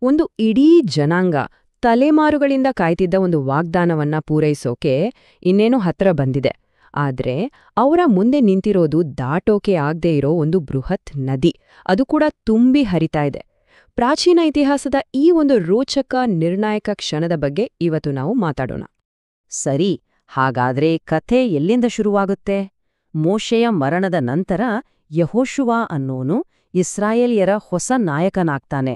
ಒಂದು ಇಡೀ ಜನಾಂಗ ತಲೆಮಾರುಗಳಿಂದ ಕಾಯ್ತಿದ್ದ ಒಂದು ವಾಗ್ದಾನವನ್ನ ಪೂರೈಸೋಕೆ ಇನ್ನೇನೋ ಹತ್ರ ಬಂದಿದೆ. ಆದ್ರೆ ಅವರ ಮುಂದೆ ನಿಂತಿರೋದು ದಾಟೋಕೆ ಆಗದೇ ಇರೋ ಒಂದು ಬೃಹತ್ ನದಿ, ಅದು ಕೂಡ ತುಂಬಿ ಹರಿತಾ ಇದೆ. ಪ್ರಾಚೀನ ಇತಿಹಾಸದ ಈ ಒಂದು ರೋಚಕ ನಿರ್ಣಾಯಕ ಕ್ಷಣದ ಬಗ್ಗೆ ಇವತ್ತು ನಾವು ಮಾತಾಡೋಣ. ಸರಿ, ಹಾಗಾದ್ರೆ ಕಥೆ ಎಲ್ಲಿಂದ ಶುರುವಾಗುತ್ತೆ? ಮೋಶೆಯ ಮರಣದ ನಂತರ ಯೆಹೋಶುವ ಅನ್ನೋನು ಇಸ್ರಾಯೇಲ್ಯರ ಹೊಸ ನಾಯಕನಾಗ್ತಾನೆ.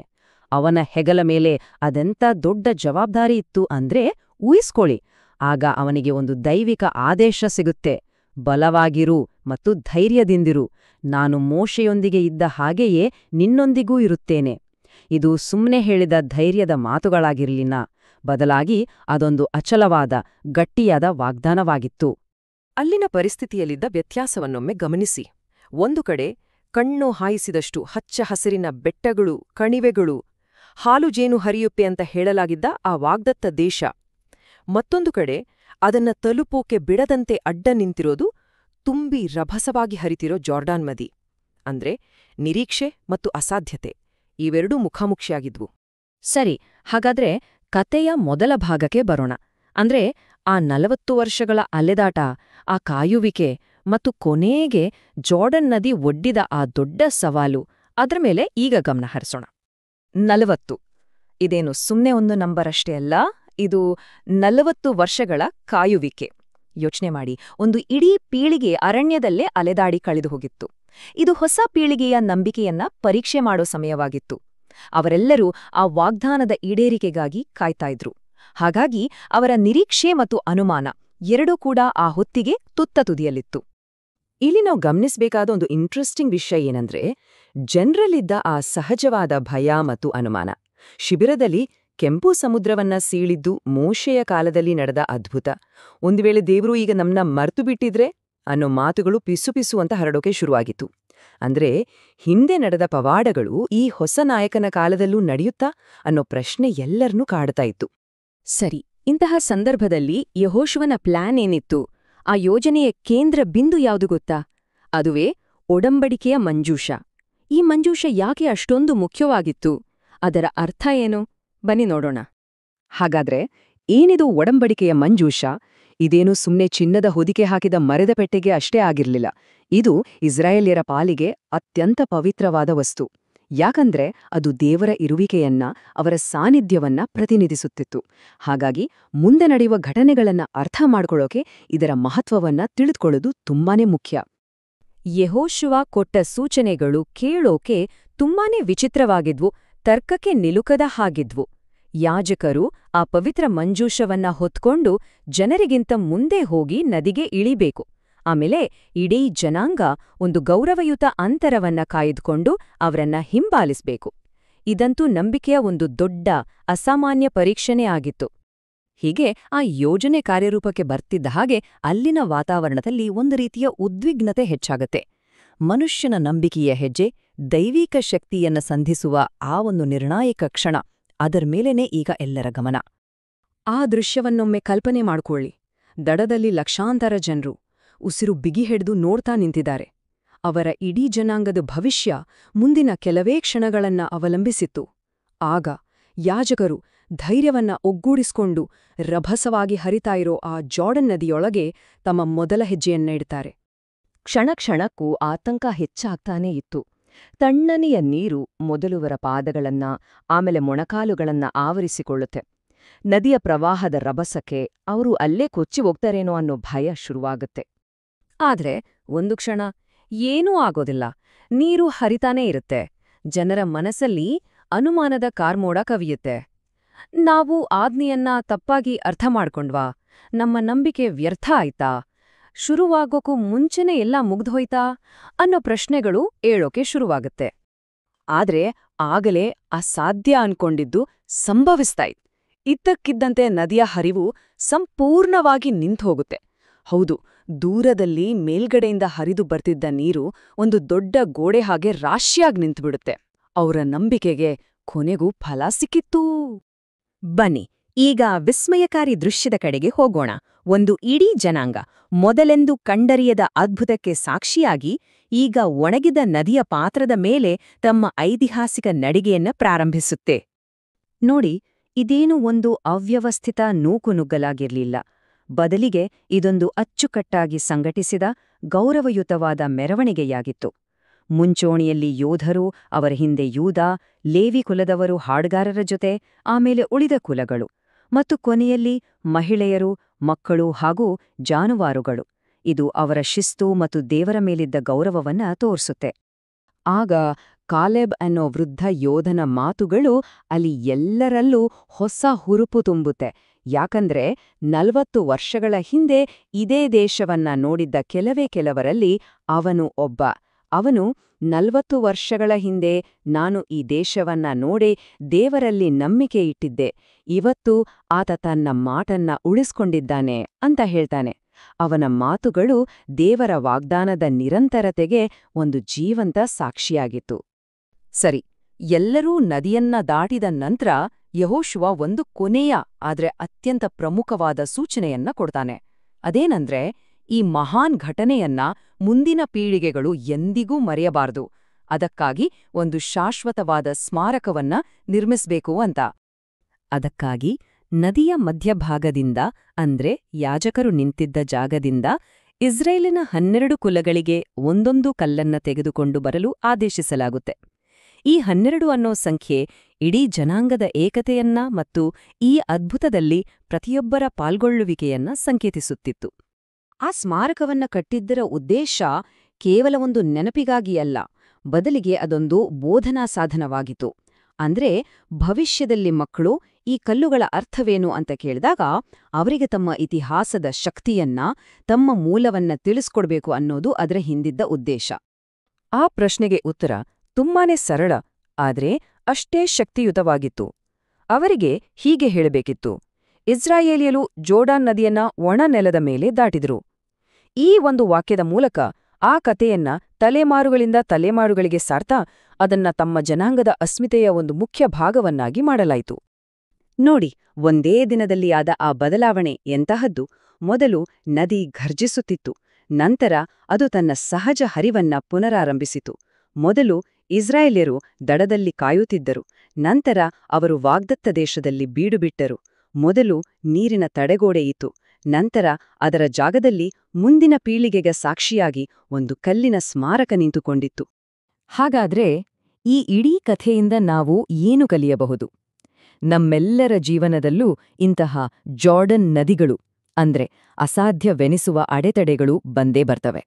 ಅವನ ಹೆಗಲ ಮೇಲೆ ಅದೆಂಥ ದೊಡ್ಡ ಜವಾಬ್ದಾರಿ ಇತ್ತು ಅಂದ್ರೆ ಊಹಿಸ್ಕೊಳ್ಳಿ. ಆಗ ಅವನಿಗೆ ಒಂದು ದೈವಿಕ ಆದೇಶ ಸಿಗುತ್ತೆ: ಬಲವಾಗಿರು ಮತ್ತು ಧೈರ್ಯದಿಂದಿರು, ನಾನು ಮೋಶೆಯೊಂದಿಗೆ ಇದ್ದ ಹಾಗೆಯೇ ನಿನ್ನೊಂದಿಗೂ ಇರುತ್ತೇನೆ. ಇದು ಸುಮ್ಮನೆ ಹೇಳಿದ ಧೈರ್ಯದ ಮಾತುಗಳಾಗಿರ್ಲಿಲ್ಲ, ಬದಲಾಗಿ ಅದೊಂದು ಅಚಲವಾದ, ಗಟ್ಟಿಯಾದ ವಾಗ್ದಾನವಾಗಿತ್ತು. ಅಲ್ಲಿನ ಪರಿಸ್ಥಿತಿಯಲ್ಲಿದ್ದ ವ್ಯತ್ಯಾಸವನ್ನೊಮ್ಮೆ ಗಮನಿಸಿ. ಒಂದು ಕಡೆ ಕಣ್ಣು ಹಾಯಿಸಿದಷ್ಟು ಹಚ್ಚ ಹಸಿರಿನ ಬೆಟ್ಟಗಳು, ಕಣಿವೆಗಳು, ಹಾಲು ಜೇನು ಹರಿಯುಪ್ಪೆ ಅಂತ ಹೇಳಲಾಗಿದ್ದ ಆ ವಾಗ್ದತ್ತ ದೇಶ. ಮತ್ತೊಂದು ಕಡೆ ಅದನ್ನ ತಲುಪೋಕೆ ಬಿಡದಂತೆ ಅಡ್ಡ ನಿಂತಿರೋದು ತುಂಬಿ ರಭಸವಾಗಿ ಹರಿತಿರೋ ಜಾರ್ಡಾನ್ ನದಿ. ಅಂದ್ರೆ ನಿರೀಕ್ಷೆ ಮತ್ತು ಅಸಾಧ್ಯತೆ ಇವೆರಡೂ ಮುಖಾಮುಖಿಯಾಗಿದ್ವು. ಸರಿ, ಹಾಗಾದ್ರೆ ಕತೆಯ ಮೊದಲ ಭಾಗಕ್ಕೆ ಬರೋಣ. ಅಂದ್ರೆ ಆ 40 ವರ್ಷಗಳ ಅಲೆದಾಟ, ಆ ಕಾಯುವಿಕೆ ಮತ್ತು ಕೊನೆಗೆ ಜಾರ್ಡನ್ ನದಿ ಒಡ್ಡಿದ ಆ ದೊಡ್ಡ ಸವಾಲು, ಅದ್ರ ಮೇಲೆ ಈಗ ಗಮನ ಹರಿಸೋಣ. 40 ಇದೇನು ಸುಮ್ನೆ ಒಂದು ನಂಬರ್ ಅಷ್ಟೇ ಅಲ್ಲ, ಇದು 40 ವರ್ಷಗಳ ಕಾಯುವಿಕೆ. ಯೋಚನೆ ಮಾಡಿ, ಒಂದು ಇಡೀ ಪೀಳಿಗೆ ಅರಣ್ಯದಲ್ಲೇ ಅಲೆದಾಡಿ ಕಳೆದು ಹೋಗಿತ್ತು. ಇದು ಹೊಸ ಪೀಳಿಗೆಯ ನಂಬಿಕೆಯನ್ನ ಪರೀಕ್ಷೆ ಮಾಡೋ ಸಮಯವಾಗಿತ್ತು. ಅವರೆಲ್ಲರೂ ಆ ವಾಗ್ದಾನದ ಈಡೇರಿಕೆಗಾಗಿ ಕಾಯ್ತಾ ಇದ್ರು. ಹಾಗಾಗಿ ಅವರ ನಿರೀಕ್ಷೆ ಮತ್ತು ಅನುಮಾನ ಎರಡೂ ಕೂಡ ಆ ಹೊತ್ತಿಗೆ ತುತ್ತ ತುದಿಯಲ್ಲಿತ್ತು. ಇಲ್ಲಿ ನಾವು ಗಮನಿಸಬೇಕಾದ ಒಂದು ಇಂಟ್ರೆಸ್ಟಿಂಗ್ ವಿಷಯ ಏನಂದ್ರೆ, ಜನರಲ್ಲಿದ್ದ ಆ ಸಹಜವಾದ ಭಯ ಮತ್ತು ಅನುಮಾನ. ಶಿಬಿರದಲ್ಲಿ ಕೆಂಪು ಸಮುದ್ರವನ್ನ ಸೀಳಿದ್ದು ಮೋಶೆಯ ಕಾಲದಲ್ಲಿ ನಡೆದ ಅದ್ಭುತ. ಒಂದು ವೇಳೆ ದೇವರು ಈಗ ನಮ್ಮನ್ನ ಮರ್ತು ಬಿಟ್ಟಿದ್ರೆ ಅನ್ನೋ ಮಾತುಗಳು ಪಿಸು ಅಂತ ಹರಡೋಕೆ ಶುರುವಾಗಿತ್ತು. ಅಂದ್ರೆ ಹಿಂದೆ ನಡೆದ ಪವಾಡಗಳು ಈ ಹೊಸ ನಾಯಕನ ಕಾಲದಲ್ಲೂ ನಡೆಯುತ್ತಾ ಅನ್ನೋ ಪ್ರಶ್ನೆ ಎಲ್ಲರನ್ನೂ ಕಾಡ್ತಾ ಇತ್ತು. ಸರಿ, ಇಂತಹ ಸಂದರ್ಭದಲ್ಲಿ ಯೆಹೋಶುವನ ಪ್ಲಾನ್ ಏನಿತ್ತು? ಆ ಯೋಜನೆಯ ಕೇಂದ್ರ ಬಿಂದು ಯಾವುದು ಗೊತ್ತಾ? ಅದುವೇ ಒಡಂಬಡಿಕೆಯ ಮಂಜೂಷ. ಈ ಮಂಜೂಷ ಯಾಕೆ ಅಷ್ಟೊಂದು ಮುಖ್ಯವಾಗಿತ್ತು? ಅದರ ಅರ್ಥ ಏನು? ಬನ್ನಿ ನೋಡೋಣ. ಹಾಗಾದ್ರೆ ಏನಿದು ಒಡಂಬಡಿಕೆಯ ಮಂಜೂಷ? ಇದೇನು ಸುಮ್ನೆ ಚಿನ್ನದ ಹೊದಿಕೆ ಹಾಕಿದ ಮರದ ಪೆಟ್ಟಿಗೆ ಅಷ್ಟೇ ಆಗಿರ್ಲಿಲ್ಲ. ಇದು ಇಸ್ರಾಯೇಲ್ಯರ ಪಾಲಿಗೆ ಅತ್ಯಂತ ಪವಿತ್ರವಾದ ವಸ್ತು. ಯಾಕಂದ್ರೆ ಅದು ದೇವರ ಇರುವಿಕೆಯನ್ನ, ಅವರ ಸಾನ್ನಿಧ್ಯವನ್ನ ಪ್ರತಿನಿಧಿಸುತ್ತಿತ್ತು. ಹಾಗಾಗಿ ಮುಂದೆ ನಡೆಯುವ ಘಟನೆಗಳನ್ನ ಅರ್ಥ ಮಾಡ್ಕೊಳ್ಳೋಕೆ ಇದರ ಮಹತ್ವವನ್ನ ತಿಳಿದುಕೊಳ್ಳೋದು ತುಂಬಾನೇ ಮುಖ್ಯ. ಯೆಹೋಶುವ ಕೊಟ್ಟ ಸೂಚನೆಗಳು ಕೇಳೋಕೆ ತುಂಬಾನೇ ವಿಚಿತ್ರವಾಗಿದ್ವು, ತರ್ಕಕ್ಕೆ ನಿಲುಕದ ಹಾಗಿದ್ವು. ಯಾಜಕರು ಆ ಪವಿತ್ರ ಮಂಜೂಷವನ್ನ ಹೊತ್ಕೊಂಡು ಜನರಿಗಿಂತ ಮುಂದೆ ಹೋಗಿ ನದಿಗೆ ಇಳಿಬೇಕು. ಆಮೇಲೆ ಇಡೀ ಜನಾಂಗ ಒಂದು ಗೌರವಯುತ ಅಂತರವನ್ನ ಕಾಯ್ದುಕೊಂಡು ಅವರನ್ನ ಹಿಂಬಾಲಿಸ್ಬೇಕು. ಇದಂತೂ ನಂಬಿಕೆಯ ಒಂದು ದೊಡ್ಡ, ಅಸಾಮಾನ್ಯ ಪರೀಕ್ಷಣೆ ಆಗಿತ್ತು. ಹೀಗೆ ಆ ಯೋಜನೆ ಕಾರ್ಯರೂಪಕ್ಕೆ ಬರ್ತಿದ್ದ ಹಾಗೆ ಅಲ್ಲಿನ ವಾತಾವರಣದಲ್ಲಿ ಒಂದು ರೀತಿಯ ಉದ್ವಿಗ್ನತೆ ಹೆಚ್ಚಾಗತ್ತೆ. ಮನುಷ್ಯನ ನಂಬಿಕೆಯ ಹೆಜ್ಜೆ, ದೈವಿಕ ಶಕ್ತಿಯನ್ನ ಸಂಧಿಸುವ ಆ ಒಂದು ನಿರ್ಣಾಯಕ ಕ್ಷಣ, ಅದರ ಮೇಲೇನೆ ಈಗ ಎಲ್ಲರ ಗಮನ. ಆ ದೃಶ್ಯವನ್ನೊಮ್ಮೆ ಕಲ್ಪನೆ ಮಾಡ್ಕೊಳ್ಳಿ. ದಡದಲ್ಲಿ ಲಕ್ಷಾಂತರ ಜನರು ಉಸಿರು ಬಿಗಿ ಹಿಡಿದು ನೋಡ್ತಾ ನಿಂತಿದ್ದಾರೆ. ಅವರ ಇಡೀ ಜನಾಂಗದ ಭವಿಷ್ಯ ಮುಂದಿನ ಕೆಲವೇ ಕ್ಷಣಗಳನ್ನ ಅವಲಂಬಿಸಿತ್ತು. ಆಗ ಯಾಜಕರು ಧೈರ್ಯವನ್ನ ಒಗ್ಗೂಡಿಸ್ಕೊಂಡು ರಭಸವಾಗಿ ಹರಿತಾ ಇರೋ ಆ ಜಾರ್ಡನ್ ನದಿಯೊಳಗೆ ತಮ್ಮ ಮೊದಲ ಹೆಜ್ಜೆಯನ್ನ ಇಡ್ತಾರೆ. ಕ್ಷಣ ಕ್ಷಣಕ್ಕೂ ಆತಂಕ ಹೆಚ್ಚಾಗ್ತಾನೇ ಇತ್ತು. ತಣ್ಣನೆಯ ನೀರು ಮೊದಲುವರ ಪಾದಗಳನ್ನ, ಆಮೇಲೆ ಮೊಣಕಾಲುಗಳನ್ನ ಆವರಿಸಿಕೊಳ್ಳುತ್ತೆ. ನದಿಯ ಪ್ರವಾಹದ ರಭಸಕ್ಕೆ ಅವರು ಅಲ್ಲೇ ಕೊಚ್ಚಿ ಹೋಗ್ತಾರೇನೋ ಅನ್ನೋ ಭಯ ಶುರುವಾಗುತ್ತೆ. ಆದ್ರೆ ಒಂದು ಕ್ಷಣ ಏನೂ ಆಗೋದಿಲ್ಲ. ನೀರು ಹರಿತಾನೇ ಇರುತ್ತೆ. ಜನರ ಮನಸ್ಸಲ್ಲಿ ಅನುಮಾನದ ಕಾರ್ಮೋಡ ಕವಿಯುತ್ತೆ. ನಾವು ಆಜ್ಞೆಯನ್ನ ತಪ್ಪಾಗಿ ಅರ್ಥ ಮಾಡ್ಕೊಂಡ್ವಾ? ನಮ್ಮ ನಂಬಿಕೆ ವ್ಯರ್ಥ ಆಯ್ತಾ? ಶುರುವಾಗೋಕ್ಕೂ ಮುಂಚೆನೇ ಎಲ್ಲ ಮುಗ್ದೋಯ್ತಾ ಅನ್ನೋ ಪ್ರಶ್ನೆಗಳು ಏಳೋಕೆ ಶುರುವಾಗುತ್ತೆ. ಆದ್ರೆ ಆಗಲೇ ಅಸಾಧ್ಯ ಅನ್ಕೊಂಡಿದ್ದು ಸಂಭವಿಸ್ತಾಯಿತ್ತು. ಇದ್ದಕ್ಕಿದ್ದಂತೆ ನದಿಯ ಹರಿವು ಸಂಪೂರ್ಣವಾಗಿ ನಿಂತುಹೋಗುತ್ತೆ. ಹೌದು, ದೂರದಲ್ಲಿ ಮೇಲ್ಗಡೆಯಿಂದ ಹರಿದು ಬರ್ತಿದ್ದ ನೀರು ಒಂದು ದೊಡ್ಡ ಗೋಡೆ ಹಾಗೆ ರಾಶಿಯಾಗಿ ನಿಂತುಬಿಡುತ್ತೆ. ಅವರ ನಂಬಿಕೆಗೆ ಕೊನೆಗೂ ಫಲ ಸಿಕ್ಕಿತ್ತು. ಬನ್ನಿ ಈಗ ವಿಸ್ಮಯಕಾರಿ ದೃಶ್ಯದ ಕಡೆಗೆ ಹೋಗೋಣ. ಒಂದು ಇಡೀ ಜನಾಂಗ ಮೊದಲೆಂದು ಕಂಡರಿಯದ ಅದ್ಭುತಕ್ಕೆ ಸಾಕ್ಷಿಯಾಗಿ ಈಗ ಒಣಗಿದ ನದಿಯ ಪಾತ್ರದ ಮೇಲೆ ತಮ್ಮ ಐತಿಹಾಸಿಕ ನಡಿಗೆಯನ್ನ ಪ್ರಾರಂಭಿಸುತ್ತೆ. ನೋಡಿ, ಇದೇನು ಒಂದು ಅವ್ಯವಸ್ಥಿತ ನೂಕುನುಗ್ಗಲಾಗಿರ್ಲಿಲ್ಲ. ಬದಲಿಗೆ ಇದೊಂದು ಅಚ್ಚುಕಟ್ಟಾಗಿ ಸಂಘಟಿಸಿದ, ಗೌರವಯುತವಾದ ಮೆರವಣಿಗೆಯಾಗಿತ್ತು. ಮುಂಚೋಣಿಯಲ್ಲಿ ಯೋಧರು, ಅವರ ಹಿಂದೆ ಯೂದ, ಲೇವಿ ಕುಲದವರು ಹಾಡ್ಗಾರರ ಜೊತೆ, ಆಮೇಲೆ ಉಳಿದ ಕುಲಗಳು, ಮತ್ತು ಕೊನೆಯಲ್ಲಿ ಮಹಿಳೆಯರು, ಮಕ್ಕಳು ಹಾಗೂ ಜಾನುವಾರುಗಳು. ಇದು ಅವರ ಶಿಸ್ತು ಮತ್ತು ದೇವರ ಮೇಲಿದ್ದ ಗೌರವವನ್ನ ತೋರಿಸುತ್ತೆ. ಆಗ ಕಾಲೆಬ್ ಅನ್ನೋ ವೃದ್ಧ ಯೋಧನ ಮಾತುಗಳು ಅಲ್ಲಿ ಎಲ್ಲರಲ್ಲೂ ಹೊಸ ಹುರುಪು ತುಂಬುತ್ತೆ. ಯಾಕಂದ್ರೆ 40 ವರ್ಷಗಳ ಹಿಂದೆ ಇದೇ ದೇಶವನ್ನ ನೋಡಿದ್ದ ಕೆಲವರಲ್ಲಿ ಅವನು ಒಬ್ಬ. ಅವನು 40 ವರ್ಷಗಳ ಹಿಂದೆ ನಾನು ಈ ದೇಶವನ್ನ ನೋಡೇ ದೇವರಲ್ಲಿ ನಂಬಿಕೆ ಇಟ್ಟಿದ್ದೆ, ಇವತ್ತು ಆತ ತನ್ನ ಮಾತನ್ನ ಉಳಿಸ್ಕೊಂಡಿದ್ದಾನೆ ಅಂತ ಹೇಳ್ತಾನೆ. ಅವನ ಮಾತುಗಳು ದೇವರ ವಾಗ್ದಾನದ ನಿರಂತರತೆಗೆ ಒಂದು ಜೀವಂತ ಸಾಕ್ಷಿಯಾಗಿತ್ತು. ಸರಿ, ಎಲ್ಲರೂ ನದಿಯನ್ನ ದಾಟಿದ ನಂತರ ಯೆಹೋಶುವ ಒಂದು ಕೊನೆಯ ಆದ್ರೆ ಅತ್ಯಂತ ಪ್ರಮುಖವಾದ ಸೂಚನೆಯನ್ನ ಕೊಡ್ತಾನೆ. ಅದೇನಂದ್ರೆ, ಈ ಮಹಾನ್ ಘಟನೆಯನ್ನ ಮುಂದಿನ ಪೀಳಿಗೆಗಳು ಎಂದಿಗೂ ಮರೆಯಬಾರದು. ಅದಕ್ಕಾಗಿ ಒಂದು ಶಾಶ್ವತವಾದ ಸ್ಮಾರಕವನ್ನ ನಿರ್ಮಿಸ್ಬೇಕು ಅಂತ. ಅದಕ್ಕಾಗಿ ನದಿಯ ಮಧ್ಯಭಾಗದಿಂದ, ಅಂದ್ರೆ ಯಾಜಕರು ನಿಂತಿದ್ದ ಜಾಗದಿಂದ, ಇಸ್ರೇಲಿನ 12 ಕುಲಗಳಿಗೆ ಒಂದೊಂದು ಕಲ್ಲನ್ನ ತೆಗೆದುಕೊಂಡು ಬರಲು ಆದೇಶಿಸಲಾಗುತ್ತೆ. ಈ 12 ಅನ್ನೋ ಸಂಖ್ಯೆ ಇಡೀ ಜನಾಂಗದ ಏಕತೆಯನ್ನ ಮತ್ತು ಈ ಅದ್ಭುತದಲ್ಲಿ ಪ್ರತಿಯೊಬ್ಬರ ಪಾಲ್ಗೊಳ್ಳುವಿಕೆಯನ್ನ ಸಂಕೇತಿಸುತ್ತಿತ್ತು. ಆ ಸ್ಮಾರಕವನ್ನ ಕಟ್ಟಿದ್ದರ ಉದ್ದೇಶ ಕೇವಲ ಒಂದು ನೆನಪಿಗಾಗಿ ಅಲ್ಲ, ಬದಲಿಗೆ ಅದೊಂದು ಬೋಧನಾ ಸಾಧನವಾಗಿತ್ತು. ಅಂದ್ರೆ ಭವಿಷ್ಯದಲ್ಲಿ ಮಕ್ಕಳು ಈ ಕಲ್ಲುಗಳ ಅರ್ಥವೇನು ಅಂತ ಕೇಳಿದಾಗ ಅವರಿಗೆ ತಮ್ಮ ಇತಿಹಾಸದ ಶಕ್ತಿಯನ್ನ, ತಮ್ಮ ಮೂಲವನ್ನ ತಿಳಿಸ್ಕೊಡ್ಬೇಕು ಅನ್ನೋದು ಅದರ ಹಿಂದಿದ್ದ ಉದ್ದೇಶ. ಆ ಪ್ರಶ್ನೆಗೆ ಉತ್ತರ ತುಂಬಾನೇ ಸರಳ, ಆದ್ರೆ ಅಷ್ಟೇ ಶಕ್ತಿಯುತವಾಗಿತ್ತು. ಅವರಿಗೆ ಹೀಗೆ ಹೇಳಬೇಕಿತ್ತು: ಇಸ್ರಾಯೇಲಿಯರು ಜೋರ್ಡಾನ್ ನದಿಯನ್ನ ಒಣ ನೆಲದ ಮೇಲೆ ದಾಟಿದ್ರು. ಈ ಒಂದು ವಾಕ್ಯದ ಮೂಲಕ ಆ ಕಥೆಯನ್ನ ತಲೆಮಾರುಗಳಿಂದ ತಲೆಮಾರುಗಳಿಗೆ ಸಾರ್ತಾ ಅದನ್ನ ತಮ್ಮ ಜನಾಂಗದ ಅಸ್ಮಿತೆಯ ಒಂದು ಮುಖ್ಯ ಭಾಗವನ್ನಾಗಿ ಮಾಡಲಾಯಿತು. ನೋಡಿ, ಒಂದೇ ದಿನದಲ್ಲಿ ಆದ ಆ ಬದಲಾವಣೆ ಎಂತಹದ್ದು. ಮೊದಲು ನದಿ ಘರ್ಜಿಸುತ್ತಿತ್ತು, ನಂತರ ಅದು ತನ್ನ ಸಹಜ ಹರಿವನ್ನ ಪುನರಾರಂಭಿಸಿತು. ಮೊದಲು ಇಸ್ರಾಯೇಲ್ಯರು ದಡದಲ್ಲಿ ಕಾಯುತ್ತಿದ್ದರು, ನಂತರ ಅವರು ವಾಗ್ದತ್ತ ದೇಶದಲ್ಲಿ ಬೀಡುಬಿಟ್ಟರು. ಮೊದಲು ನೀರಿನ ತಡೆಗೋಡೆ ಇತ್ತು, ನಂತರ ಅದರ ಜಾಗದಲ್ಲಿ ಮುಂದಿನ ಪೀಳಿಗೆಗೆ ಸಾಕ್ಷಿಯಾಗಿ ಒಂದು ಕಲ್ಲಿನ ಸ್ಮಾರಕ ನಿಂತುಕೊಂಡಿತ್ತು. ಹಾಗಾದ್ರೆ ಈ ಇಡೀ ಕಥೆಯಿಂದ ನಾವು ಏನು ಕಲಿಯಬಹುದು? ನಮ್ಮೆಲ್ಲರ ಜೀವನದಲ್ಲೂ ಇಂತಹ ಜಾರ್ಡನ್ ನದಿಗಳು, ಅಂದ್ರೆ ಅಸಾಧ್ಯವೆನಿಸುವ ಅಡೆತಡೆಗಳು ಬಂದೇ ಬರ್ತವೆ.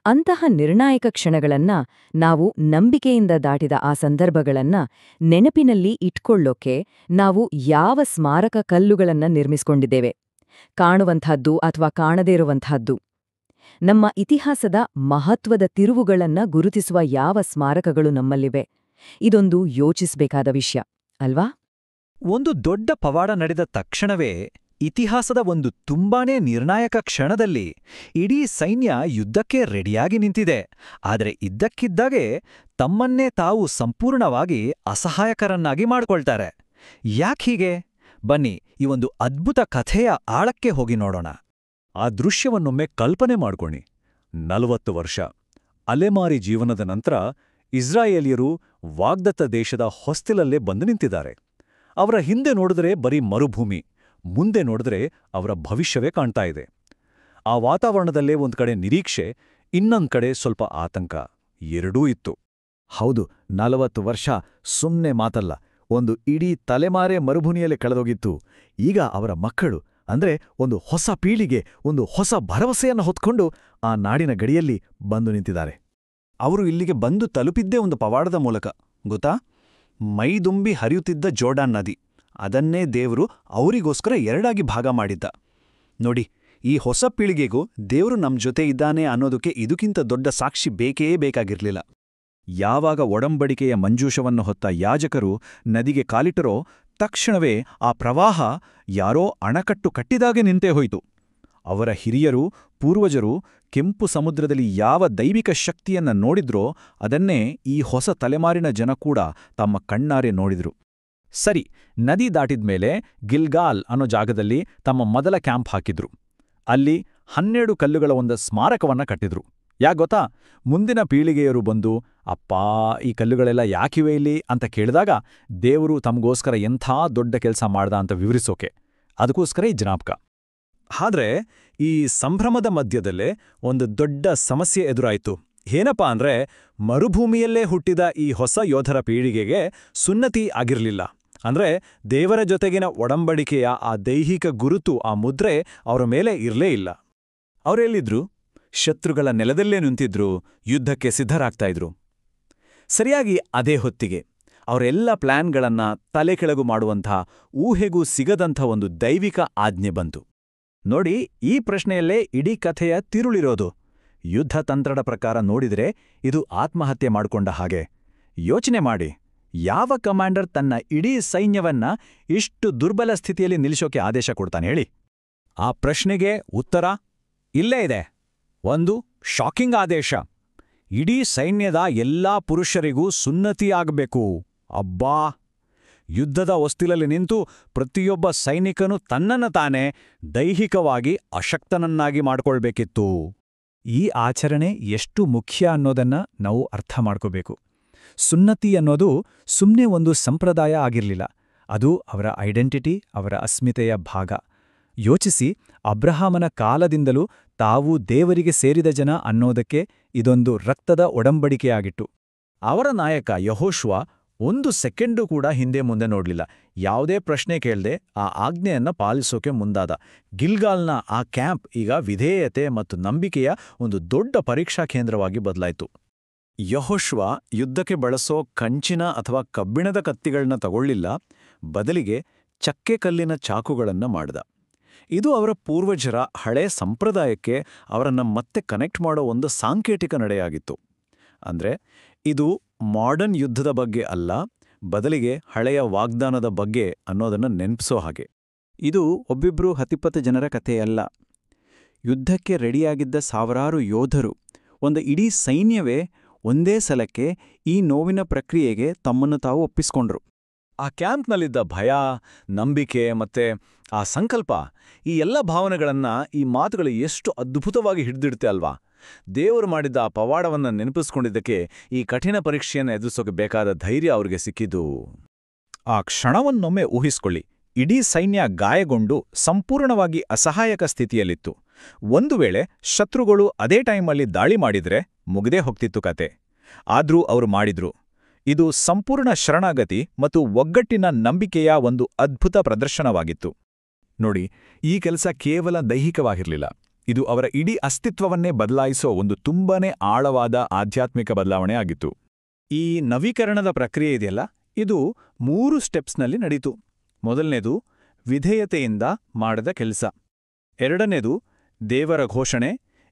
ಅಂತಹ ನಿರ್ಣಾಯಕ ಕ್ಷಣಗಳನ್ನ, ನಾವು ನಂಬಿಕೆಯಿಂದ ದಾಟಿದ ಆ ಸಂದರ್ಭಗಳನ್ನ ನೆನಪಿನಲ್ಲಿ ಇಟ್ಕೊಳ್ಳೋಕೆ ನಾವು ಯಾವ ಸ್ಮಾರಕ ಕಲ್ಲುಗಳನ್ನ ನಿರ್ಮಿಸ್ಕೊಂಡಿದ್ದೇವೆ? ಕಾಣುವಂಥದ್ದು ಅಥವಾ ಕಾಣದೇ ಇರುವಂಥದ್ದು? ನಮ್ಮ ಇತಿಹಾಸದ ಮಹತ್ವದ ತಿರುವುಗಳನ್ನ ಗುರುತಿಸುವ ಯಾವ ಸ್ಮಾರಕಗಳು ನಮ್ಮಲ್ಲಿವೆ? ಇದೊಂದು ಯೋಚಿಸಬೇಕಾದ ವಿಷಯ ಅಲ್ವಾ? ಒಂದು ದೊಡ್ಡ ಪವಾಡ ನಡೆದ ತಕ್ಷಣವೇ, ಇತಿಹಾಸದ ಒಂದು ತುಂಬಾನೇ ನಿರ್ಣಾಯಕ ಕ್ಷಣದಲ್ಲಿ ಇಡೀ ಸೈನ್ಯ ಯುದ್ಧಕ್ಕೆ ರೆಡಿಯಾಗಿ ನಿಂತಿದೆ. ಆದರೆ ಇದ್ದಕ್ಕಿದ್ದಾಗೆ ತಮ್ಮನ್ನೇ ತಾವು ಸಂಪೂರ್ಣವಾಗಿ ಅಸಹಾಯಕರನ್ನಾಗಿ ಮಾಡ್ಕೊಳ್ತಾರೆ. ಯಾಕೀಗೆ? ಬನ್ನಿ, ಈ ಒಂದು ಅದ್ಭುತ ಕಥೆಯ ಆಳಕ್ಕೆ ಹೋಗಿ ನೋಡೋಣ. ಆ ದೃಶ್ಯವನ್ನೊಮ್ಮೆ ಕಲ್ಪನೆ ಮಾಡ್ಕೊಳ್ಳಿ. 40 ವರ್ಷ ಅಲೆಮಾರಿ ಜೀವನದ ನಂತರ ಇಸ್ರಾಯೇಲಿಯರು ವಾಗ್ದತ್ತ ದೇಶದ ಹೊಸ್ತಿಲಲ್ಲೇ ಬಂದು ನಿಂತಿದ್ದಾರೆ. ಅವರ ಹಿಂದೆ ನೋಡಿದ್ರೆ ಬರೀ ಮರುಭೂಮಿ, ಮುಂದೆ ನೋಡಿದ್ರೆ ಅವರ ಭವಿಷ್ಯವೇ ಕಾಣ್ತಾ ಇದೆ. ಆ ವಾತಾವರಣದಲ್ಲೇ ಒಂದ್ ಕಡೆ ನಿರೀಕ್ಷೆ, ಇನ್ನೊಂದ್ ಕಡೆ ಸ್ವಲ್ಪ ಆತಂಕ, ಎರಡೂ ಇತ್ತು. ಹೌದು, 40 ವರ್ಷ ಸುಮ್ನೆ ಮಾತಲ್ಲ, ಒಂದು ಇಡೀ ತಲೆಮಾರೇ ಮರುಭೂಮಿಯಲ್ಲೇ ಕಳೆದೋಗಿತ್ತು. ಈಗ ಅವರ ಮಕ್ಕಳು, ಅಂದ್ರೆ ಒಂದು ಹೊಸ ಪೀಳಿಗೆ, ಒಂದು ಹೊಸ ಭರವಸೆಯನ್ನು ಹೊತ್ಕೊಂಡು ಆ ನಾಡಿನ ಗಡಿಯಲ್ಲಿ ಬಂದು ನಿಂತಿದ್ದಾರೆ. ಅವರು ಇಲ್ಲಿಗೆ ಬಂದು ತಲುಪಿದ್ದೇ ಒಂದು ಪವಾಡದ ಮೂಲಕ, ಗೊತ್ತಾ? ಮೈದುಂಬಿ ಹರಿಯುತ್ತಿದ್ದ ಜೋರ್ಡಾನ್ ನದಿ, ಅದನ್ನೇ ದೇವರು ಅವರಿಗೋಸ್ಕರ ಎರಡಾಗಿ ಭಾಗ ಮಾಡಿದ್ದ. ನೋಡಿ, ಈ ಹೊಸ ಪೀಳಿಗೆಗೂ ದೇವರು ನಮ್ ಜೊತೆ ಇದ್ದಾನೆ ಅನ್ನೋದಕ್ಕೆ ಇದಕ್ಕಿಂತ ದೊಡ್ಡ ಸಾಕ್ಷಿ ಬೇಕೇ ಬೇಕಾಗಿರ್ಲಿಲ್ಲ. ಯಾವಾಗ ಒಡಂಬಡಿಕೆಯ ಮಂಜೂಷವನ್ನು ಹೊತ್ತ ಯಾಜಕರು ನದಿಗೆ ಕಾಲಿಟ್ಟರೋ, ತಕ್ಷಣವೇ ಆ ಪ್ರವಾಹ ಯಾರೋ ಅಣಕಟ್ಟು ಕಟ್ಟಿದಾಗೆ ನಿಂತೇ ಹೋಯಿತು. ಅವರ ಹಿರಿಯರು, ಪೂರ್ವಜರು ಕೆಂಪು ಸಮುದ್ರದಲ್ಲಿ ಯಾವ ದೈವಿಕ ಶಕ್ತಿಯನ್ನ ನೋಡಿದ್ರೋ ಅದನ್ನೇ ಈ ಹೊಸ ತಲೆಮಾರಿನ ಜನ ಕೂಡ ತಮ್ಮ ಕಣ್ಣಾರೆ ನೋಡಿದ್ರು. ಸರಿ, ನದಿ ದಾಟಿದ್ಮೇಲೆ ಗಿಲ್ಗಾಲ್ ಅನ್ನೋ ಜಾಗದಲ್ಲಿ ತಮ್ಮ ಮೊದಲ ಕ್ಯಾಂಪ್ ಹಾಕಿದ್ರು. ಅಲ್ಲಿ 12 ಕಲ್ಲುಗಳ ಒಂದು ಸ್ಮಾರಕವನ್ನ ಕಟ್ಟಿದ್ರು. ಯಾಕ್ ಗೊತ್ತಾ? ಮುಂದಿನ ಪೀಳಿಗೆಯರು ಬಂದು ಅಪ್ಪಾ ಈ ಕಲ್ಲುಗಳೆಲ್ಲ ಯಾಕಿವೆ ಇಲ್ಲಿ ಅಂತ ಕೇಳಿದಾಗ ದೇವರು ತಮಗೋಸ್ಕರ ಎಂಥ ದೊಡ್ಡ ಕೆಲಸ ಮಾಡ್ದ ಅಂತ ವಿವರಿಸೋಕೆ. ಅದಕ್ಕೋಸ್ಕರ ಈ ಜ್ಞಾಪಕ. ಆದ್ರೆ ಈ ಸಂಭ್ರಮದ ಮಧ್ಯದಲ್ಲೇ ಒಂದು ದೊಡ್ಡ ಸಮಸ್ಯೆ ಎದುರಾಯಿತು. ಏನಪ್ಪಾ ಅಂದ್ರೆ, ಮರುಭೂಮಿಯಲ್ಲೇ ಹುಟ್ಟಿದ ಈ ಹೊಸ ಯೋಧರ ಪೀಳಿಗೆಗೆ ಸುನ್ನತಿ ಆಗಿರ್ಲಿಲ್ಲ. ಅಂದ್ರೆ ದೇವರ ಜೊತೆಗಿನ ಒಡಂಬಡಿಕೆಯ ಆ ದೈಹಿಕ ಗುರುತು, ಆ ಮುದ್ರೆ ಅವರ ಮೇಲೆ ಇರಲೇ ಇಲ್ಲ. ಅವರೆಲ್ಲಿದ್ರು? ಶತ್ರುಗಳ ನೆಲದಲ್ಲೇ ನಿಂತಿದ್ರು, ಯುದ್ಧಕ್ಕೆ ಸಿದ್ಧರಾಗ್ತಾ ಇದ್ರು. ಸರಿಯಾಗಿ ಅದೇ ಹೊತ್ತಿಗೆ ಅವರೆಲ್ಲ ಪ್ಲಾನ್ಗಳನ್ನ ತಲೆಕೆಳಗು ಮಾಡುವಂಥ, ಊಹೆಗೂ ಸಿಗದಂಥ ಒಂದು ದೈವಿಕ ಆಜ್ಞೆ ಬಂತು. ನೋಡಿ, ಈ ಪ್ರಶ್ನೆಯಲ್ಲೇ ಇಡೀ ಕಥೆಯ ತಿರುಳಿರೋದು. ಯುದ್ಧ ತಂತ್ರದ ಪ್ರಕಾರ ನೋಡಿದ್ರೆ ಇದು ಆತ್ಮಹತ್ಯೆ ಮಾಡಿಕೊಂಡ ಹಾಗೆ. ಯೋಚನೆ ಮಾಡಿ, ಯಾವ ಕಮಾಂಡರ್ ತನ್ನ ಇಡೀ ಸೈನ್ಯವನ್ನ ಇಷ್ಟು ದುರ್ಬಲ ಸ್ಥಿತಿಯಲ್ಲಿ ನಿಲ್ಲಿಸೋಕೆ ಆದೇಶ ಕೊಡ್ತಾನೆ ಹೇಳಿ? ಆ ಪ್ರಶ್ನೆಗೆ ಉತ್ತರ ಇಲ್ಲೇ ಇದೆ. ಒಂದು ಶಾಕಿಂಗ್ ಆದೇಶ. ಇಡೀ ಸೈನ್ಯದ ಎಲ್ಲಾ ಪುರುಷರಿಗೂ ಸುನ್ನತಿ ಆಗಬೇಕು. ಅಬ್ಬಾ! ಯುದ್ಧದ ಹೊಸ್ತಿಲಲ್ಲಿ ನಿಂತು ಪ್ರತಿಯೊಬ್ಬ ಸೈನಿಕನೂ ತನ್ನನ್ನು ತಾನೇ ದೈಹಿಕವಾಗಿ ಅಶಕ್ತನನ್ನಾಗಿ ಮಾಡ್ಕೊಳ್ಬೇಕಿತ್ತು. ಈ ಆಚರಣೆ ಎಷ್ಟು ಮುಖ್ಯ ಅನ್ನೋದನ್ನ ನಾವು ಅರ್ಥ ಮಾಡ್ಕೋಬೇಕು. ಸುನ್ನತಿ ಅನ್ನೋದು ಸುಮ್ಮನೆ ಒಂದು ಸಂಪ್ರದಾಯ ಆಗಿರಲಿಲ್ಲ. ಅದು ಅವರ ಐಡೆಂಟಿಟಿ, ಅವರ ಅಸ್ಮಿತೆಯ ಭಾಗ. ಯೋಚಿಸಿ, ಅಬ್ರಹಾಮನ ಕಾಲದಿಂದಲೂ ತಾವು ದೇವರಿಗೆ ಸೇರಿದ ಜನ ಅನ್ನೋದಕ್ಕೆ ಇದೊಂದು ರಕ್ತದ ಒಡಂಬಡಿಕೆಯಾಗಿತ್ತು. ಅವರ ನಾಯಕ ಯೆಹೋಶುವ ಒಂದು ಸೆಕೆಂಡು ಕೂಡ ಹಿಂದೆ ಮುಂದೆ ನೋಡ್ಲಿಲ್ಲ. ಯಾವುದೇ ಪ್ರಶ್ನೆ ಕೇಳದೆ ಆ ಆಜ್ಞೆಯನ್ನ ಪಾಲಿಸೋಕೆ ಮುಂದಾದ. ಗಿಲ್ಗಾಲ್ನ ಆ ಕ್ಯಾಂಪ್ ಈಗ ವಿಧೇಯತೆ ಮತ್ತು ನಂಬಿಕೆಯ ಒಂದು ದೊಡ್ಡ ಪರೀಕ್ಷಾ ಕೇಂದ್ರವಾಗಿ ಬದಲಾಯಿತು. ಯೆಹೋಶುವ ಯುದ್ಧಕ್ಕೆ ಬಳಸೋ ಕಂಚಿನ ಅಥವಾ ಕಬ್ಬಿಣದ ಕತ್ತಿಗಳನ್ನ ತಗೊಳ್ಳಿಲ್ಲ, ಬದಲಿಗೆ ಚಕ್ಕೆ ಕಲ್ಲಿನ ಚಾಕುಗಳನ್ನ ಮಾಡ್ದ. ಇದು ಅವರ ಪೂರ್ವಜರ ಹಳೆ ಸಂಪ್ರದಾಯಕ್ಕೆ ಅವರನ್ನ ಮತ್ತೆ ಕನೆಕ್ಟ್ ಮಾಡೋ ಒಂದು ಸಾಂಕೇತಿಕ ನಡೆಯಾಗಿತ್ತು. ಅಂದ್ರೆ ಇದು ಮಾಡರ್ನ್ ಯುದ್ಧದ ಬಗ್ಗೆ ಅಲ್ಲ, ಬದಲಿಗೆ ಹಳೆಯ ವಾಗ್ದಾನದ ಬಗ್ಗೆ ಅನ್ನೋದನ್ನ ನೆನ್ಪಿಸೋ ಹಾಗೆ. ಇದು ಒಬ್ಬಿಬ್ರು 10-20 ಜನರ ಕಥೆಯಲ್ಲ. ಯುದ್ಧಕ್ಕೆ ರೆಡಿಯಾಗಿದ್ದ ಸಾವಿರಾರು ಯೋಧರು, ಒಂದು ಇಡೀ ಸೈನ್ಯವೇ ಒಂದೇ ಸಲಕ್ಕೆ ಈ ನೋವಿನ ಪ್ರಕ್ರಿಯೆಗೆ ತಮ್ಮನ್ನು ತಾವು ಒಪ್ಪಿಸ್ಕೊಂಡ್ರು. ಆ ಕ್ಯಾಂಪ್ನಲ್ಲಿದ್ದ ಭಯ, ನಂಬಿಕೆ ಮತ್ತೆ ಆ ಸಂಕಲ್ಪ, ಈ ಎಲ್ಲ ಭಾವನೆಗಳನ್ನ ಈ ಮಾತುಗಳು ಎಷ್ಟು ಅದ್ಭುತವಾಗಿ ಹಿಡಿದಿಡುತ್ತೆ ಅಲ್ವಾ? ದೇವರು ಮಾಡಿದ್ದ ಆ ಪವಾಡವನ್ನ ನೆನಪಿಸ್ಕೊಂಡಿದ್ದಕ್ಕೆ ಈ ಕಠಿಣ ಪರೀಕ್ಷೆಯನ್ನು ಎದುರಿಸೋಕೆ ಬೇಕಾದ ಧೈರ್ಯ ಅವ್ರಿಗೆ ಸಿಕ್ಕಿದ್ದು. ಆ ಕ್ಷಣವನ್ನೊಮ್ಮೆ ಊಹಿಸ್ಕೊಳ್ಳಿ. ಇಡೀ ಸೈನ್ಯ ಗಾಯಗೊಂಡು ಸಂಪೂರ್ಣವಾಗಿ ಅಸಹಾಯಕ ಸ್ಥಿತಿಯಲ್ಲಿತ್ತು. ಒಂದು ವೇಳೆ ಶತ್ರುಗಳು ಅದೇ ಟೈಮಲ್ಲಿ ದಾಳಿ ಮಾಡಿದ್ರೆ ಮುಗ್ದೇ ಹೋಗ್ತಿತ್ತು ಕತೆ. ಆದ್ರೂ ಅವರು ಮಾಡಿದ್ರು. ಇದು ಸಂಪೂರ್ಣ ಶರಣಾಗತಿ ಮತ್ತು ಒಗ್ಗಟ್ಟಿನ ನಂಬಿಕೆಯ ಒಂದು ಅದ್ಭುತ ಪ್ರದರ್ಶನವಾಗಿತ್ತು. ನೋಡಿ, ಈ ಕೆಲಸ ಕೇವಲ ದೈಹಿಕವಾಗಿರಲಿಲ್ಲ. ಇದು ಅವರ ಇಡೀ ಅಸ್ತಿತ್ವವನ್ನೇ ಬದಲಾಯಿಸೋ ಒಂದು ತುಂಬಾನೇ ಆಳವಾದ ಆಧ್ಯಾತ್ಮಿಕ ಬದಲಾವಣೆ ಆಗಿತ್ತು. ಈ ನವೀಕರಣದ ಪ್ರಕ್ರಿಯೆ ಇದೆಯಲ್ಲ, ಇದು 3 ಸ್ಟೆಪ್ಸ್ನಲ್ಲಿ ನಡೀತು. ಮೊದಲನೇದು ವಿಧೇಯತೆಯಿಂದ ಮಾಡಿದ ಕೆಲಸ. ಎರಡನೇದು ದೇವರ ಘೋಷಣೆ,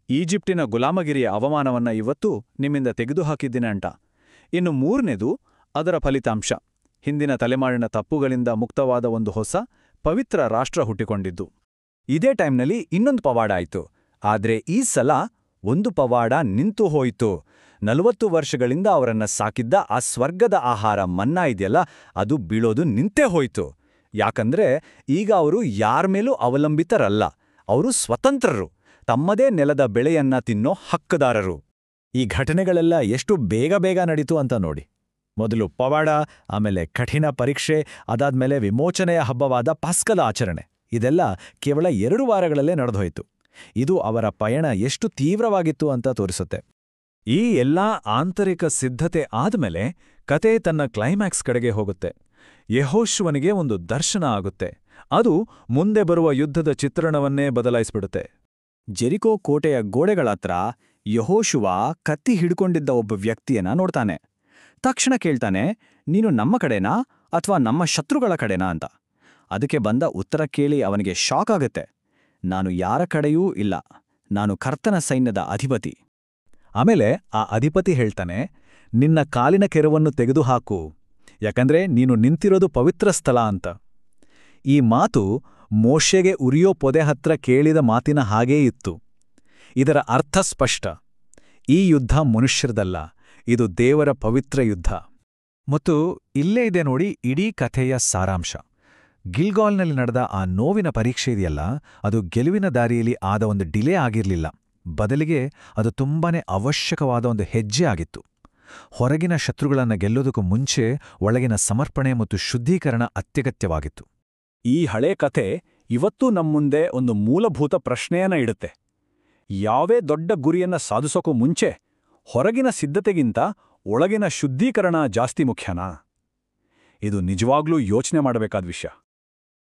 ಈಜಿಪ್ಟಿನ ಗುಲಾಮಗಿರಿಯ ಅವಮಾನವನ್ನ ಇವತ್ತು ನಿಮ್ಮಿಂದ ತೆಗೆದುಹಾಕಿದ್ದೀನಿ ಅಂತ. ಇನ್ನು ಮೂರನೇದು ಅದರ ಫಲಿತಾಂಶ, ಹಿಂದಿನ ತಲೆಮಾರಿನ ತಪ್ಪುಗಳಿಂದ ಮುಕ್ತವಾದ ಒಂದು ಹೊಸ ಪವಿತ್ರ ರಾಷ್ಟ್ರ ಹುಟ್ಟಿಕೊಂಡಿದ್ದು. ಇದೇ ಟೈಮ್ನಲ್ಲಿ ಇನ್ನೊಂದು ಪವಾಡ ಆಯ್ತು. ಆದ್ರೆ ಈ ಸಲ ಒಂದು ಪವಾಡ ನಿಂತು ಹೋಯಿತು. 40 ವರ್ಷಗಳಿಂದ ಅವರನ್ನ ಸಾಕಿದ್ದ ಆ ಸ್ವರ್ಗದ ಆಹಾರ ಮನ್ನಾ ಇದೆಯಲ್ಲ, ಅದು ಬೀಳೋದು ನಿಂತೇ ಹೋಯ್ತು. ಯಾಕಂದ್ರೆ ಈಗ ಅವರು ಯಾರ ಮೇಲೂ ಅವಲಂಬಿತರಲ್ಲ. ಅವರು ಸ್ವತಂತ್ರರು, ತಮ್ಮದೇ ನೆಲದ ಬೆಳೆಯನ್ನ ತಿನ್ನೋ ಹಕ್ಕುದಾರರು. ಈ ಘಟನೆಗಳೆಲ್ಲ ಎಷ್ಟು ಬೇಗ ಬೇಗ ನಡೀತು ಅಂತ ನೋಡಿ. ಮೊದಲು ಪವಾಡ, ಆಮೇಲೆ ಕಠಿಣ ಪರೀಕ್ಷೆ, ಅದಾದ್ಮೇಲೆ ವಿಮೋಚನೆಯ ಹಬ್ಬವಾದ ಪಾಸ್ಕಲ ಆಚರಣೆ. ಇದೆಲ್ಲ ಕೇವಲ 2 ವಾರಗಳಲ್ಲೇ ನಡೆದೋಯ್ತು. ಇದು ಅವರ ಪಯಣ ಎಷ್ಟು ತೀವ್ರವಾಗಿತ್ತು ಅಂತ ತೋರಿಸುತ್ತೆ. ಈ ಎಲ್ಲಾ ಆಂತರಿಕ ಸಿದ್ಧತೆ ಆದ್ಮೇಲೆ ಕತೆ ತನ್ನ ಕ್ಲೈಮ್ಯಾಕ್ಸ್ ಕಡೆಗೆ ಹೋಗುತ್ತೆ. ಯೆಹೋಶುವನಿಗೆ ಒಂದು ದರ್ಶನ ಆಗುತ್ತೆ. ಅದು ಮುಂದೆ ಬರುವ ಯುದ್ಧದ ಚಿತ್ರಣವನ್ನೇ ಬದಲಾಯಿಸ್ಬಿಡುತ್ತೆ. ಜೆರಿಕೋ ಕೋಟೆಯ ಗೋಡೆಗಳ ಹತ್ರ ಯೆಹೋಶುವ ಕತ್ತಿ ಹಿಡ್ಕೊಂಡಿದ್ದ ಒಬ್ಬ ವ್ಯಕ್ತಿಯನ್ನ ನೋಡ್ತಾನೆ. ತಕ್ಷಣ ಕೇಳ್ತಾನೆ, ನೀನು ನಮ್ಮ ಕಡೆನಾ ಅಥವಾ ನಮ್ಮ ಶತ್ರುಗಳ ಕಡೆನಾ ಅಂತ. ಅದಕ್ಕೆ ಬಂದ ಉತ್ತರ ಕೇಳಿ ಅವನಿಗೆ ಶಾಕ್ ಆಗುತ್ತೆ. ನಾನು ಯಾರ ಕಡೆಯೂ ಇಲ್ಲ, ನಾನು ಕರ್ತನ ಸೈನ್ಯದ ಅಧಿಪತಿ. ಆಮೇಲೆ ಆ ಅಧಿಪತಿ ಹೇಳ್ತಾನೆ, ನಿನ್ನ ಕಾಲಿನ ಕೆರವನ್ನು ತೆಗೆದುಹಾಕು, ಯಾಕಂದ್ರೆ ನೀನು ನಿಂತಿರೋದು ಪವಿತ್ರ ಸ್ಥಳ ಅಂತ. ಈ ಮಾತು ಮೋಶೆಗೆ ಉರಿಯೋ ಪೊದೆ ಹತ್ರ ಕೇಳಿದ ಮಾತಿನ ಹಾಗೇ ಇತ್ತು. ಇದರ ಅರ್ಥ ಸ್ಪಷ್ಟ. ಈ ಯುದ್ಧ ಮನುಷ್ಯರದಲ್ಲ, ಇದು ದೇವರ ಪವಿತ್ರ ಯುದ್ಧ. ಮತ್ತು ಇಲ್ಲೇ ಇದೆ ನೋಡಿ ಇಡೀ ಕಥೆಯ ಸಾರಾಂಶ. ಗಿಲ್ಗಾಲ್ನಲ್ಲಿ ನಡೆದ ಆ ನೋವಿನ ಪರೀಕ್ಷೆ ಇದೆಯಲ್ಲ, ಅದು ಗೆಲುವಿನ ದಾರಿಯಲ್ಲಿ ಆದ ಒಂದು ಡಿಲೇ ಆಗಿರಲಿಲ್ಲ. ಬದಲಿಗೆ ಅದು ತುಂಬಾನೇ ಅವಶ್ಯಕವಾದ ಒಂದು ಹೆಜ್ಜೆ ಆಗಿತ್ತು. ಹೊರಗಿನ ಶತ್ರುಗಳನ್ನು ಗೆಲ್ಲೋದಕ್ಕೂ ಮುಂಚೆ ಒಳಗಿನ ಸಮರ್ಪಣೆ ಮತ್ತು ಶುದ್ಧೀಕರಣ ಅತ್ಯಗತ್ಯವಾಗಿತ್ತು. ಈ ಹಳೇ ಕಥೆ ಇವತ್ತೂ ನಮ್ಮುಂದೆ ಒಂದು ಮೂಲಭೂತ ಪ್ರಶ್ನೆಯನ್ನ ಇಡುತ್ತೆ. ಯಾವೇ ದೊಡ್ಡ ಗುರಿಯನ್ನ ಸಾಧಿಸೋಕ್ಕೂ ಮುಂಚೆ ಹೊರಗಿನ ಸಿದ್ಧತೆಗಿಂತ ಒಳಗಿನ ಶುದ್ಧೀಕರಣ ಜಾಸ್ತಿ ಮುಖ್ಯನಾ? ಇದು ನಿಜವಾಗ್ಲೂ ಯೋಚನೆ ಮಾಡಬೇಕಾದ ವಿಷಯ.